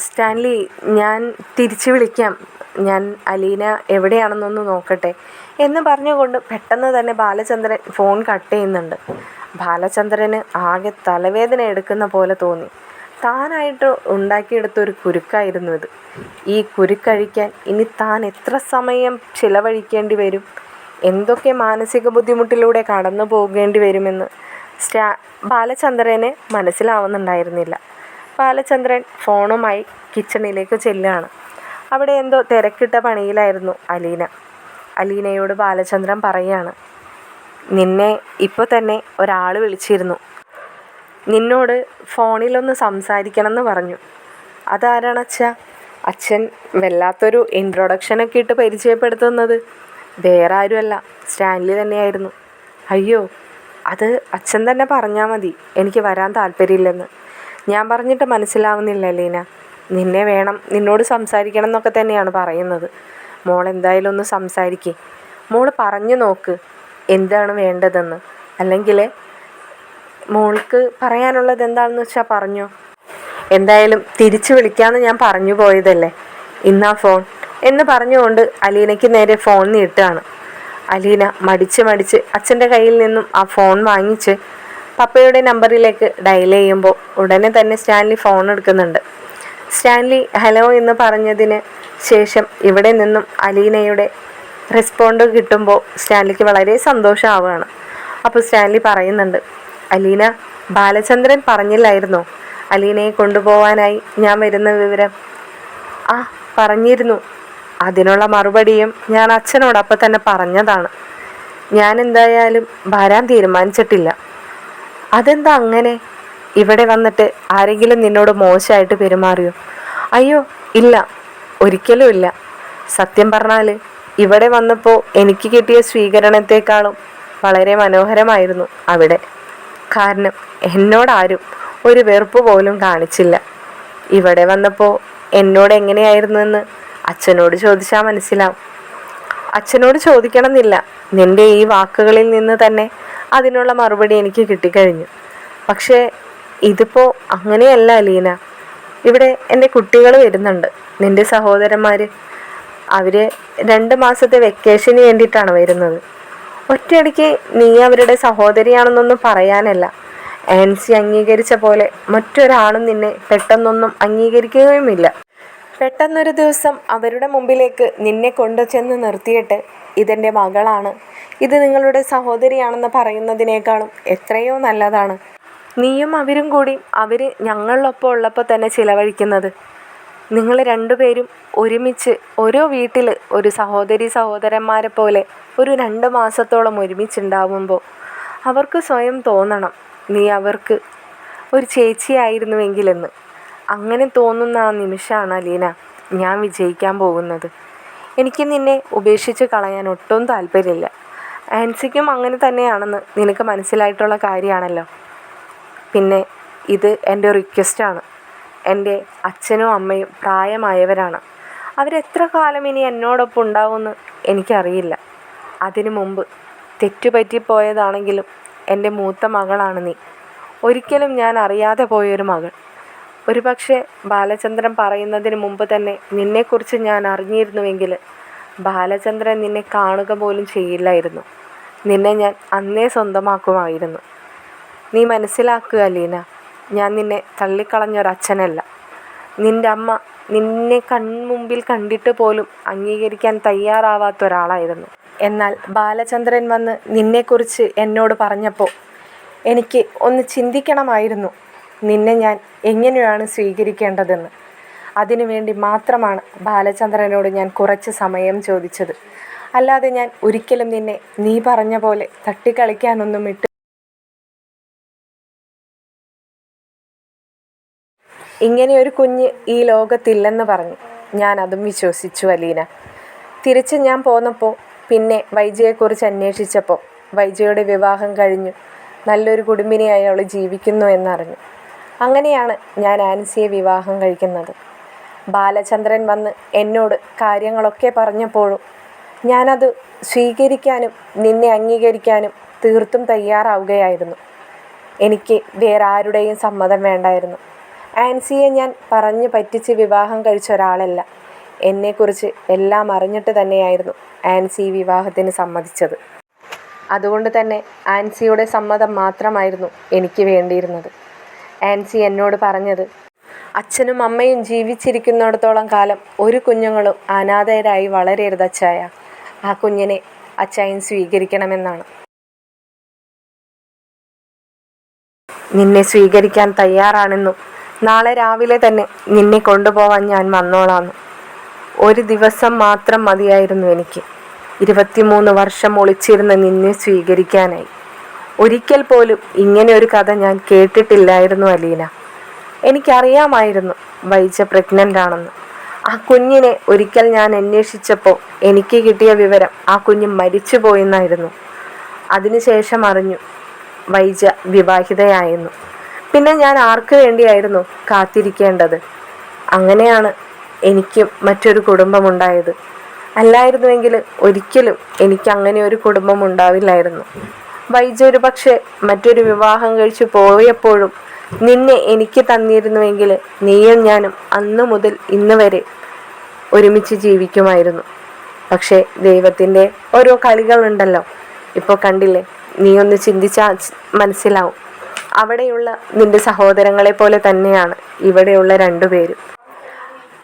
സ്റ്റാൻലി, ഞാൻ തിരിച്ചു വിളിക്കാം, ഞാൻ അലീന എവിടെയാണെന്നൊന്ന് നോക്കട്ടെ എന്ന് പറഞ്ഞുകൊണ്ട് പെട്ടെന്ന് തന്നെ ബാലചന്ദ്രൻ ഫോൺ കട്ട് ചെയ്യുന്നുണ്ട്. ബാലചന്ദ്രന് ആകെ തലവേദന എടുക്കുന്ന പോലെ തോന്നി. താനായിട്ട് ഉണ്ടാക്കിയെടുത്തൊരു കുരുക്കായിരുന്നു ഇത്. ഈ കുരുക്കഴിക്കാൻ ഇനി താൻ എത്ര സമയം ചിലവഴിക്കേണ്ടി വരും, എന്തൊക്കെ മാനസിക ബുദ്ധിമുട്ടിലൂടെ കടന്നു പോകേണ്ടി വരുമെന്ന് ബാലചന്ദ്രന് മനസ്സിലാവുന്നുണ്ടായിരുന്നില്ല. ബാലചന്ദ്രൻ ഫോണുമായി കിച്ചണിലേക്ക് ചെല്ലുകയാണ്. അവിടെ എന്തോ തിരക്കിട്ട പണിയിലായിരുന്നു അലീന. അലീനയോട് ബാലചന്ദ്രൻ പറയുകയാണ്, നിന്നെ ഇപ്പോൾ തന്നെ ഒരാൾ വിളിച്ചിരുന്നു, നിന്നോട് ഫോണിലൊന്ന് സംസാരിക്കണം എന്ന് പറഞ്ഞു. അതാരാണച്ചാ? അച്ഛൻ വല്ലാത്തൊരു ഇൻട്രൊഡക്ഷനൊക്കെ ഇട്ട് പരിചയപ്പെടുത്തുന്നത് വേറെ ആരുമല്ല, സ്റ്റാൻലി തന്നെയായിരുന്നു. അയ്യോ, അത് അച്ഛൻ തന്നെ പറഞ്ഞാൽ മതി, എനിക്ക് വരാൻ താല്പര്യമില്ലെന്ന്. ഞാൻ പറഞ്ഞിട്ട് മനസ്സിലാവുന്നില്ല അലീന, നിന്നെ വേണം, നിന്നോട് സംസാരിക്കണം എന്നൊക്കെ തന്നെയാണ് പറയുന്നത്. മോൾ എന്തായാലും ഒന്ന് സംസാരിക്കേ, മോൾ പറഞ്ഞു നോക്ക് എന്താണ് വേണ്ടതെന്ന്. അല്ലെങ്കിൽ മോൾക്ക് പറയാനുള്ളത് എന്താണെന്ന് വെച്ചാൽ പറഞ്ഞോ. എന്തായാലും തിരിച്ചു വിളിക്കാമെന്ന് ഞാൻ പറഞ്ഞു പോയതല്ലേ, ഇന്നാ ഫോൺ എന്ന് പറഞ്ഞുകൊണ്ട് അലീനയ്ക്ക് നേരെ ഫോൺ നീട്ടുകയാണ്. അലീന മടിച്ച് അച്ഛൻ്റെ കയ്യിൽ നിന്നും ആ ഫോൺ വാങ്ങിച്ച് പപ്പയുടെ നമ്പറിലേക്ക് ഡയൽ ചെയ്യുമ്പോൾ ഉടനെ തന്നെ സ്റ്റാൻലി ഫോൺ എടുക്കുന്നുണ്ട്. സ്റ്റാൻലി ഹലോ എന്ന് പറഞ്ഞതിന് ശേഷം ഇവിടെ നിന്നും അലീനയുടെ റെസ്പോണ്ട് കിട്ടുമ്പോൾ സ്റ്റാൻലിക്ക് വളരെ സന്തോഷമാവുകയാണ്. അപ്പോൾ സ്റ്റാൻലി പറയുന്നുണ്ട്, അലീന, ബാലചന്ദ്രൻ പറഞ്ഞില്ലായിരുന്നോ അലീനയെ കൊണ്ടുപോകാനായി ഞാൻ വരുന്ന വിവരം? ആ, പറഞ്ഞിരുന്നു. അതിനുള്ള മറുപടിയും ഞാൻ അച്ഛനോട് അപ്പം തന്നെ പറഞ്ഞതാണ്. ഞാൻ എന്തായാലും വരാൻ തീരുമാനിച്ചിട്ടില്ല. അതെന്താ അങ്ങനെ? ഇവിടെ വന്നിട്ട് ആരെങ്കിലും നിന്നോട് മോശമായിട്ട് പെരുമാറിയോ? അയ്യോ ഇല്ല, ഒരിക്കലും ഇല്ല. സത്യം പറഞ്ഞാൽ ഇവിടെ വന്നപ്പോൾ എനിക്ക് കിട്ടിയ സ്വീകരണത്തെക്കാളും വളരെ മനോഹരമായിരുന്നു അവിടെ. കാരണം എന്നോടാരും ഒരു വെറുപ്പ് പോലും കാണിച്ചില്ല. ഇവിടെ വന്നപ്പോൾ എന്നോട് എങ്ങനെയായിരുന്നു എന്ന് അച്ഛനോട് ചോദിച്ചാൽ മനസ്സിലാവും. അച്ഛനോട് ചോദിക്കണമെന്നില്ല, നിൻ്റെ ഈ വാക്കുകളിൽ നിന്ന് തന്നെ അതിനുള്ള മറുപടി എനിക്ക് കിട്ടിക്കഴിഞ്ഞു. പക്ഷേ ഇതിപ്പോൾ അങ്ങനെയല്ല അലീന. ഇവിടെ എൻ്റെ കുട്ടികൾ വരുന്നുണ്ട്, നിൻ്റെ സഹോദരന്മാർ. അവർ 2 മാസത്തെ വെക്കേഷന് വേണ്ടിയിട്ടാണ് വരുന്നത്. ഒറ്റയടിക്ക് നീ അവരുടെ സഹോദരിയാണെന്നൊന്നും പറയാനല്ല, ആൻസി അംഗീകരിച്ച പോലെ മറ്റൊരാളും നിന്നെ പെട്ടെന്നൊന്നും അംഗീകരിക്കുകയുമില്ല. പെട്ടെന്നൊരു ദിവസം അവരുടെ മുമ്പിലേക്ക് നിന്നെ കൊണ്ടു ചെന്ന് നിർത്തിയിട്ട് ഇതെൻ്റെ മകളാണ്, ഇത് നിങ്ങളുടെ സഹോദരിയാണെന്ന് പറയുന്നതിനേക്കാളും എത്രയോ നല്ലതാണ് നീയും അവരും കൂടി അവർ ഞങ്ങളൊപ്പം ഉള്ളപ്പോൾ തന്നെ ചിലവഴിക്കുന്നത്. നിങ്ങൾ രണ്ടുപേരും ഒരുമിച്ച് ഓരോ വീട്ടിൽ ഒരു സഹോദരി സഹോദരന്മാരെ പോലെ ഒരു 2 മാസത്തോളം ഒരുമിച്ചുണ്ടാവുമ്പോൾ അവർക്ക് സ്വയം തോന്നണം നീ അവർക്ക് ഒരു ചേച്ചിയായിരുന്നുവെങ്കിലെന്ന്. അങ്ങനെ തോന്നുന്ന ആ നിമിഷമാണ് അലീന ഞാൻ വിജയിക്കാൻ പോകുന്നത്. എനിക്ക് നിന്നെ ഉപേക്ഷിച്ച് കളയാൻ ഒട്ടും താല്പര്യമില്ല. ആൻസിക്കും അങ്ങനെ തന്നെയാണെന്ന് നിനക്ക് മനസ്സിലായിട്ടുള്ള കാര്യമാണല്ലോ. പിന്നെ ഇത് എൻ്റെ റിക്വസ്റ്റാണ്. എൻ്റെ അച്ഛനും അമ്മയും പ്രായമായവരാണ്. അവരെത്ര കാലം ഇനി എന്നോടൊപ്പം ഉണ്ടാവുമെന്ന് എനിക്കറിയില്ല. അതിനു മുമ്പ് തെറ്റുപറ്റിപ്പോയതാണെങ്കിലും എൻ്റെ മൂത്ത മകളാണ് നീ. ഒരിക്കലും ഞാൻ അറിയാതെ പോയൊരു മകൾ. ഒരുപക്ഷെ ബാലചന്ദ്രൻ പറയുന്നതിന് മുമ്പ് തന്നെ നിന്നെക്കുറിച്ച് ഞാൻ അറിഞ്ഞിരുന്നുവെങ്കിൽ ബാലചന്ദ്രൻ നിന്നെ കാണുക പോലും ചെയ്യില്ലായിരുന്നു. നിന്നെ ഞാൻ അന്നേ സ്വന്തമാക്കുമായിരുന്നു. നീ മനസ്സിലാക്കുക അലീന, ഞാൻ നിന്നെ തള്ളിക്കളഞ്ഞൊരച്ഛനല്ല. നിൻ്റെ അമ്മ നിന്നെ കൺമുമ്പിൽ കണ്ടിട്ട് പോലും അംഗീകരിക്കാൻ തയ്യാറാവാത്ത ഒരാളായിരുന്നു. എന്നാൽ ബാലചന്ദ്രൻ വന്ന് നിന്നെക്കുറിച്ച് എന്നോട് പറഞ്ഞപ്പോൾ എനിക്ക് ഒന്ന് ചിന്തിക്കണമായിരുന്നു നിന്നെ ഞാൻ എങ്ങനെയാണ് സ്വീകരിക്കേണ്ടതെന്ന്. അതിനുവേണ്ടി മാത്രമാണ് ബാലചന്ദ്രനോട് ഞാൻ കുറച്ച് സമയം ചോദിച്ചത്. അല്ലാതെ ഞാൻ ഒരിക്കലും നിന്നെ നീ പറഞ്ഞ പോലെ തട്ടിക്കളിക്കാനൊന്നും ഇങ്ങനെയൊരു കുഞ്ഞ് ഈ ലോകത്തില്ലെന്ന് പറഞ്ഞു. ഞാൻ അതും വിശ്വസിച്ചു അലീന. തിരിച്ച് ഞാൻ പോന്നപ്പോൾ പിന്നെ വൈജയെക്കുറിച്ച് അന്വേഷിച്ചപ്പോൾ വൈജയുടെ വിവാഹം കഴിഞ്ഞു നല്ലൊരു കുടുംബിനിയായി അവൾ ജീവിക്കുന്നു എന്നറിഞ്ഞു. അങ്ങനെയാണ് ഞാൻ ആൻസിയെ വിവാഹം കഴിക്കുന്നത്. ബാലചന്ദ്രൻ വന്ന് എന്നോട് കാര്യങ്ങളൊക്കെ പറഞ്ഞപ്പോഴും ഞാനത് സ്വീകരിക്കാനും നിന്നെ അംഗീകരിക്കാനും തീർത്തും തയ്യാറാവുകയായിരുന്നു. എനിക്ക് വേറെ ആരുടെയും സമ്മതം വേണ്ടായിരുന്നു. ആൻസിയെ ഞാൻ പറഞ്ഞു പറ്റിച്ച് വിവാഹം കഴിച്ച ഒരാളല്ല. എന്നെക്കുറിച്ച് എല്ലാം അറിഞ്ഞിട്ട് തന്നെയായിരുന്നു ആൻസി വിവാഹത്തിന് സമ്മതിച്ചത്. അതുകൊണ്ട് തന്നെ ആൻസിയുടെ സമ്മതം മാത്രമായിരുന്നു എനിക്ക് വേണ്ടിയിരുന്നത്. ആൻസി എന്നോട് പറഞ്ഞത് അച്ഛനും അമ്മയും ജീവിച്ചിരിക്കുന്നിടത്തോളം കാലം ഒരു കുഞ്ഞുങ്ങളും അനാഥരായി വളരരുത് അച്ചായ. ആ കുഞ്ഞിനെ അച്ചായൻ സ്വീകരിക്കണമെന്നാണ്. നിന്നെ സ്വീകരിക്കാൻ തയ്യാറാണെന്നും നാളെ രാവിലെ തന്നെ നിന്നെ കൊണ്ടുപോവാൻ ഞാൻ വന്നോളാമെന്നും. ഒരു ദിവസം മാത്രം മതിയായിരുന്നു എനിക്ക് 23 വർഷം ഒളിച്ചിരുന്ന് നിന്നെ സ്വീകരിക്കാനായി. ഒരിക്കൽ പോലും ഇങ്ങനെ ഒരു കഥ ഞാൻ കേട്ടിട്ടില്ലായിരുന്നു അലീന. എനിക്കറിയാമായിരുന്നു വൈജ പ്രഗ്നൻ്റ് ആണെന്ന്. ആ കുഞ്ഞിനെ ഒരിക്കൽ ഞാൻ അന്വേഷിച്ചപ്പോൾ എനിക്ക് കിട്ടിയ വിവരം ആ കുഞ്ഞ് മരിച്ചു പോയെന്നായിരുന്നു. അതിനുശേഷം അറിഞ്ഞു വൈജ വിവാഹിതയായെന്നു. പിന്നെ ഞാൻ ആർക്ക് വേണ്ടിയായിരുന്നു കാത്തിരിക്കേണ്ടത്? അങ്ങനെയാണ് എനിക്കും മറ്റൊരു കുടുംബമുണ്ടായത്. അല്ലായിരുന്നുവെങ്കിൽ ഒരിക്കലും എനിക്ക് അങ്ങനെ ഒരു കുടുംബം ഉണ്ടാവില്ലായിരുന്നു. വൈജ ഒരു പക്ഷേ മറ്റൊരു വിവാഹം കഴിച്ചു പോയപ്പോഴും നിന്നെ എനിക്ക് തന്നിരുന്നുവെങ്കിൽ നീയും ഞാനും അന്നു മുതൽ ഇന്ന് വരെ ഒരുമിച്ച് ജീവിക്കുമായിരുന്നു. പക്ഷേ ദൈവത്തിൻ്റെ ഓരോ കളികളുണ്ടല്ലോ. ഇപ്പോൾ കണ്ടില്ലേ, നീ ഒന്ന് ചിന്തിച്ചാൽ മനസ്സിലാവും. അവിടെയുള്ള നിന്റെ സഹോദരങ്ങളെ പോലെ തന്നെയാണ് ഇവിടെയുള്ള 2 പേരും.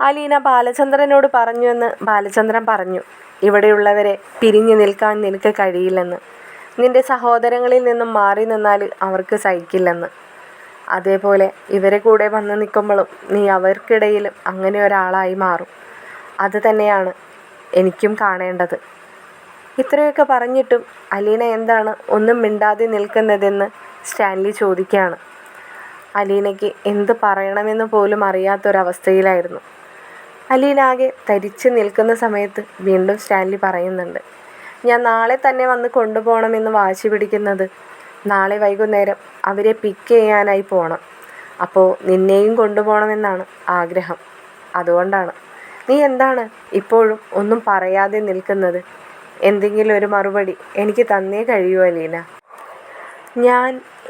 അലീന ബാലചന്ദ്രനോട് പറഞ്ഞുവെന്ന് ബാലചന്ദ്രൻ പറഞ്ഞു. ഇവിടെയുള്ളവരെ പിരിഞ്ഞു നിൽക്കാൻ നിനക്ക് കഴിയില്ലെന്ന്. നിന്റെ സഹോദരങ്ങളിൽ നിന്നും മാറി നിന്നാൽ അവർക്ക് സഹിക്കില്ലെന്ന്. അതേപോലെ ഇവരെ കൂടെ വന്ന് നിൽക്കുമ്പോഴും നീ അവർക്കിടയിലും അങ്ങനെ ഒരാളായി മാറും. അത് തന്നെയാണ് എനിക്കും കാണേണ്ടത്. ഇത്രയൊക്കെ പറഞ്ഞിട്ടും അലീന എന്താണ് ഒന്നും മിണ്ടാതെ നിൽക്കുന്നതെന്ന് സ്റ്റാൻലി ചോദിക്കുകയാണ്. അലീനയ്ക്ക് എന്ത് പറയണമെന്ന് പോലും അറിയാത്തൊരവസ്ഥയിലായിരുന്നു. അലീന ആകെ തരിച്ചു നിൽക്കുന്ന സമയത്ത് വീണ്ടും സ്റ്റാൻലി പറയുന്നുണ്ട്, ഞാൻ നാളെ തന്നെ വന്ന് കൊണ്ടുപോകണമെന്ന് വാശി പിടിക്കുന്നത് നാളെ വൈകുന്നേരം അവരെ പിക്ക് ചെയ്യാനായി പോകണം. അപ്പോൾ നിന്നെയും കൊണ്ടുപോകണമെന്നാണ് ആഗ്രഹം. അതുകൊണ്ടാണ്. നീ എന്താണ് ഇപ്പോഴും ഒന്നും പറയാതെ നിൽക്കുന്നത്? എന്തെങ്കിലും ഒരു മറുപടി എനിക്ക് തന്നേ കഴിയൂ അലീന.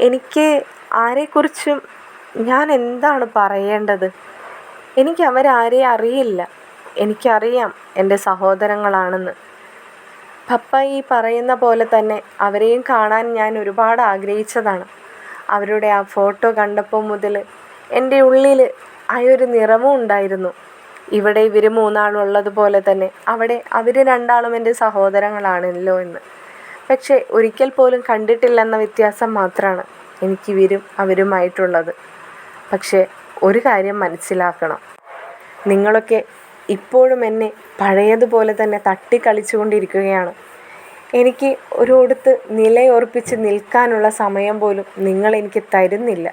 എനിക്ക് ആരെക്കുറിച്ചും ഞാൻ എന്താണ് പറയേണ്ടത്? എനിക്ക് അവരാരെയും അറിയില്ല. എനിക്കറിയാം എൻ്റെ സഹോദരങ്ങളാണെന്ന്. പപ്പ ഈ പറയുന്ന പോലെ തന്നെ അവരെയും കാണാൻ ഞാൻ ഒരുപാട് ആഗ്രഹിച്ചതാണ്. അവരുടെ ആ ഫോട്ടോ കണ്ടപ്പോൾ മുതൽ എൻ്റെ ഉള്ളിൽ ആ ഒരു നിറവും ഉണ്ടായിരുന്നു. ഇവിടെ ഇവർ മൂന്നാളും ഉള്ളതുപോലെ തന്നെ അവിടെ അവർ രണ്ടാളും എൻ്റെ സഹോദരങ്ങളാണല്ലോ എന്ന്. പക്ഷേ ഒരിക്കൽ പോലും കണ്ടിട്ടില്ലെന്ന വ്യത്യാസം മാത്രമാണ് എനിക്കിവരും അവരുമായിട്ടുള്ളത്. പക്ഷേ ഒരു കാര്യം മനസ്സിലാക്കണം, നിങ്ങളൊക്കെ ഇപ്പോഴും എന്നെ പഴയതുപോലെ തന്നെ തട്ടിക്കളിച്ചുകൊണ്ടിരിക്കുകയാണ്. എനിക്ക് ഒരിടത്ത് നിലയുറപ്പിച്ച് നിൽക്കാനുള്ള സമയം പോലും നിങ്ങളെനിക്ക് തരുന്നില്ല.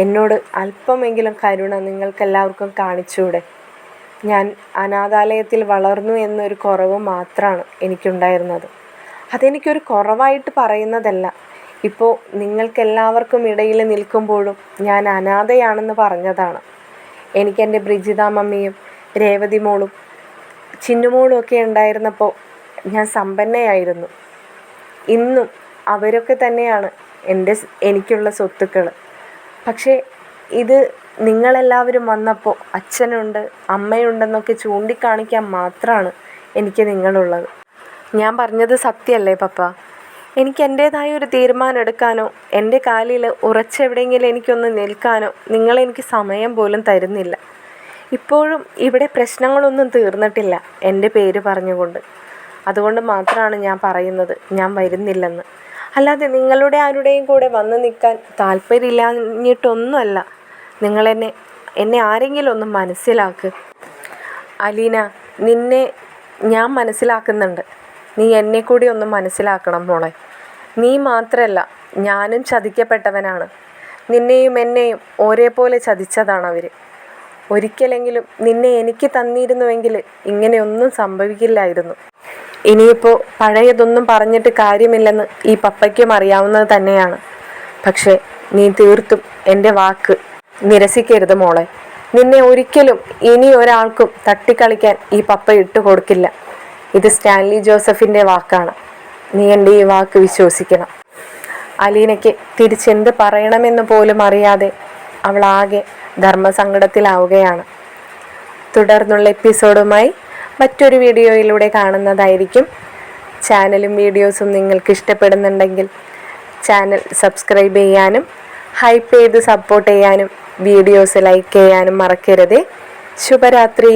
എന്നോട് അല്പമെങ്കിലും കരുണ നിങ്ങൾക്കെല്ലാവർക്കും കാണിച്ചൂടെ? ഞാൻ അനാഥാലയത്തിൽ വളർന്നു എന്നൊരു കുറവ് മാത്രമാണ് എനിക്കുണ്ടായിരുന്നത്. അതെനിക്കൊരു കുറവായിട്ട് പറയുന്നതല്ല. ഇപ്പോൾ നിങ്ങൾക്കെല്ലാവർക്കും ഇടയിൽ നിൽക്കുമ്പോഴും ഞാൻ അനാഥയാണെന്ന് പറഞ്ഞതാണ്. എനിക്കെൻ്റെ ബ്രിജിത മമ്മിയും രേവതി മോളും ചിന്നുമോളും ഒക്കെ ഉണ്ടായിരുന്നപ്പോൾ ഞാൻ സമ്പന്നയായിരുന്നു. ഇന്നും അവരൊക്കെ തന്നെയാണ് എനിക്കുള്ള സ്വത്തുക്കൾ. പക്ഷേ ഇത് നിങ്ങളെല്ലാവരും വന്നപ്പോൾ അച്ഛനുണ്ട് അമ്മയുണ്ടെന്നൊക്കെ ചൂണ്ടിക്കാണിക്കാൻ മാത്രമാണ് എനിക്ക് നിങ്ങളുള്ളത്. ഞാൻ പറഞ്ഞത് സത്യമല്ലേ പപ്പ? എനിക്ക് എൻ്റേതായ ഒരു തീരുമാനം എടുക്കാനോ എൻ്റെ കാലിൽ ഉറച്ചെവിടെയെങ്കിലും എനിക്കൊന്ന് നിൽക്കാനോ നിങ്ങളെനിക്ക് സമയം പോലും തരുന്നില്ല. ഇപ്പോഴും ഇവിടെ പ്രശ്നങ്ങളൊന്നും തീർന്നിട്ടില്ല എൻ്റെ പേര് പറഞ്ഞുകൊണ്ട്. അതുകൊണ്ട് മാത്രമാണ് ഞാൻ പറയുന്നത് ഞാൻ വരുന്നില്ലെന്ന്. അല്ലാതെ നിങ്ങളുടെ ആരുടെയും കൂടെ വന്ന് നിൽക്കാൻ താല്പര്യമില്ലാഞ്ഞിട്ടൊന്നുമല്ല. എന്നെ ആരെങ്കിലും ഒന്ന് മനസ്സിലാക്ക്. അലീന, നിന്നെ ഞാൻ മനസ്സിലാക്കുന്നുണ്ട്. നീ എന്നെ കൂടി ഒന്ന് മനസ്സിലാക്കണം മോളെ. നീ മാത്രമല്ല, ഞാനും ചതിക്കപ്പെട്ടവനാണ്. നിന്നെയും എന്നെയും ഒരേപോലെ ചതിച്ചതാണ് അവർ. ഒരിക്കലെങ്കിലും നിന്നെ എനിക്ക് തന്നിരുന്നുവെങ്കിൽ ഇങ്ങനെയൊന്നും സംഭവിക്കില്ലായിരുന്നു. ഇനിയിപ്പോൾ പഴയതൊന്നും പറഞ്ഞിട്ട് കാര്യമില്ലെന്ന് ഈ പപ്പയ്ക്കും അറിയാവുന്നത് തന്നെയാണ്. പക്ഷേ നീ തീർത്തും എൻ്റെ വാക്ക് നിരസിക്കരുത് മോളെ. നിന്നെ ഒരിക്കലും ഇനി ഒരാൾക്കും തട്ടിക്കളിക്കാൻ ഈ പപ്പ ഇട്ടുകൊടുക്കില്ല. ഇത് സ്റ്റാൻലി ജോസഫിൻ്റെ വാക്കാണ്. നീ എൻ്റെ ഈ വാക്ക് വിശ്വസിക്കണം. അലീനയ്ക്ക് തിരിച്ചെന്ത് പറയണമെന്ന് പോലും അറിയാതെ അവളാകെ ധർമ്മസങ്കടത്തിലാവുകയാണ്. തുടർന്നുള്ള എപ്പിസോഡുമായി മറ്റൊരു വീഡിയോയിലൂടെ കാണുന്നതായിരിക്കും. ചാനലും വീഡിയോസും നിങ്ങൾക്ക് ഇഷ്ടപ്പെടുന്നുണ്ടെങ്കിൽ ചാനൽ സബ്സ്ക്രൈബ് ചെയ്യാനും ഹൈപ്പ് ചെയ്ത് സപ്പോർട്ട് ചെയ്യാനും വീഡിയോസ് ലൈക്ക് ചെയ്യാനും മറക്കരുതേ. ശുഭരാത്രി.